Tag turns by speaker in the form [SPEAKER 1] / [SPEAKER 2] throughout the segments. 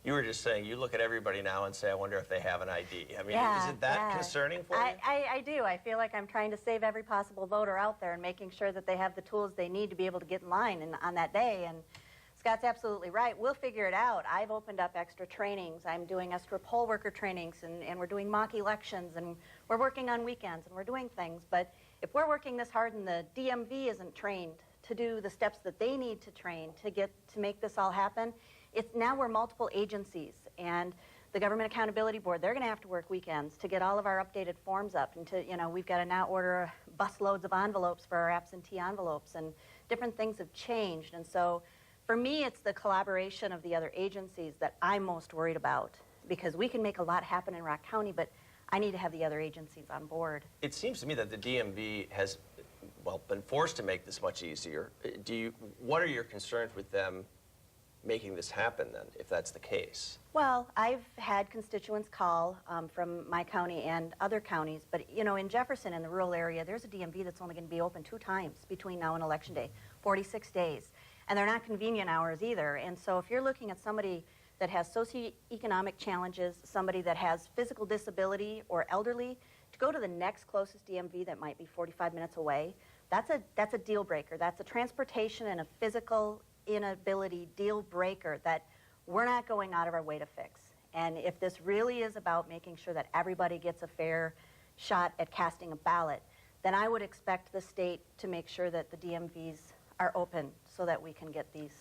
[SPEAKER 1] You were just saying, you look at everybody now and say, I wonder if they have an ID. I mean,
[SPEAKER 2] Yeah,
[SPEAKER 1] is it that concerning for you?
[SPEAKER 2] I do. I feel like I'm trying to save every possible voter out there and making sure that they have the tools they need to be able to get in line on that day. And Scott's absolutely right. We'll figure it out. I've opened up extra trainings. I'm doing extra poll worker trainings, and we're doing mock elections, and we're working on weekends, and we're doing things. But if we're working this hard and the DMV isn't trained to do the steps that they need to train to make this all happen, now we're multiple agencies, and the Government Accountability Board, they're going to have to work weekends to get all of our updated forms up, and we've got to now order busloads of envelopes for our absentee envelopes, and different things have changed. And so for me, it's the collaboration of the other agencies that I'm most worried about, because we can make a lot happen in Rock County, but I need to have the other agencies on board.
[SPEAKER 1] It seems to me that the DMV has, well, been forced to make this much easier. What are your concerns with them making this happen then, if that's the case?
[SPEAKER 2] Well, I've had constituents call from my county and other counties, but in Jefferson, in the rural area, there's a DMV that's only going to be open 2 times between now and Election Day, 46 days. And they're not convenient hours either. And so if you're looking at somebody that has socioeconomic challenges, somebody that has physical disability or elderly, to go to the next closest DMV that might be 45 minutes away, that's a deal breaker. That's a transportation and a physical inability deal breaker that we're not going out of our way to fix. And if this really is about making sure that everybody gets a fair shot at casting a ballot, then I would expect the state to make sure that the DMVs are open so that we can get these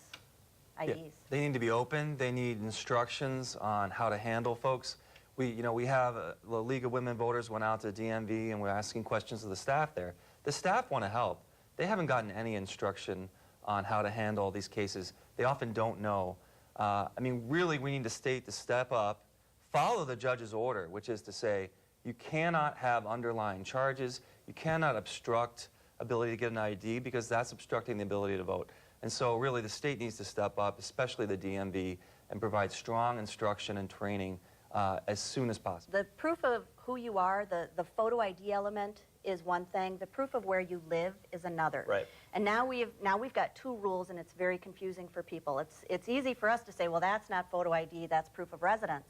[SPEAKER 2] IDs.
[SPEAKER 3] Yeah, they need to be open. They need instructions on how to handle folks. We have the League of Women Voters went out to DMV, and we're asking questions of the staff there. The staff want to help. They haven't gotten any instruction on how to handle these cases. They often don't know. I mean, really, we need the state to step up, follow the judge's order, which is to say, you cannot have underlying charges, you cannot obstruct ability to get an ID, because that's obstructing the ability to vote. And so really the state needs to step up, especially the DMV, and provide strong instruction and training as soon as possible.
[SPEAKER 2] The proof of who you are, the photo ID element is one thing. The proof of where you live is another.
[SPEAKER 1] Right.
[SPEAKER 2] And now we've got 2 rules, and it's very confusing for people. It's easy for us to say, well, that's not photo ID, that's proof of residence.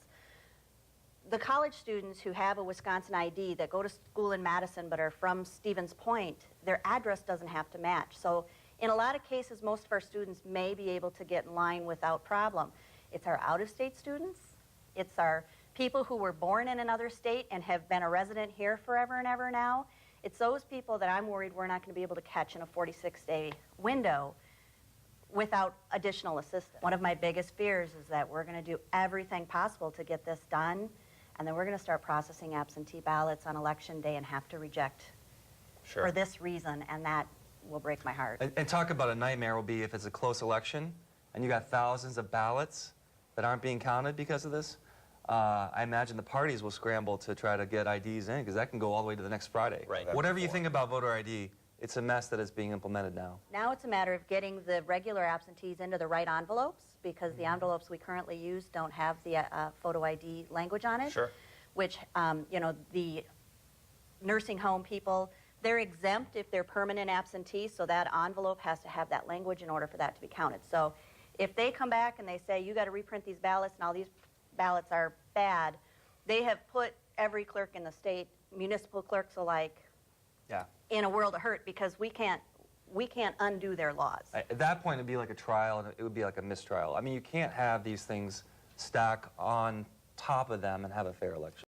[SPEAKER 2] The college students who have a Wisconsin ID that go to school in Madison but are from Stevens Point, their address doesn't have to match. So in a lot of cases, most of our students may be able to get in line without problem. It's our out-of-state students. It's our people who were born in another state and have been a resident here forever and ever now. It's those people that I'm worried we're not going to be able to catch in a 46-day window without additional assistance. One of my biggest fears is that we're going to do everything possible to get this done, and then we're going to start processing absentee ballots on Election Day and have to reject for this reason, and that will break my heart.
[SPEAKER 3] And talk about a nightmare will be if it's a close election and you got thousands of ballots that aren't being counted because of this. I imagine the parties will scramble to try to get IDs in, because that can go all the way to the next Friday.
[SPEAKER 1] Right.
[SPEAKER 3] Whatever you think about voter ID, it's a mess that is being implemented now.
[SPEAKER 2] Now it's a matter of getting the regular absentees into the right envelopes, because the envelopes we currently use don't have the photo ID language on it.
[SPEAKER 1] Sure.
[SPEAKER 2] Which, the nursing home people, they're exempt if they're permanent absentees, so that envelope has to have that language in order for that to be counted. So if they come back and they say, you got to reprint these ballots and all these ballots are bad, they have put every clerk in the state, municipal clerks alike, in a world of hurt, because we can't undo their laws.
[SPEAKER 3] At that point, it'd be like a trial, and it would be like a mistrial. I mean, you can't have these things stack on top of them and have a fair election.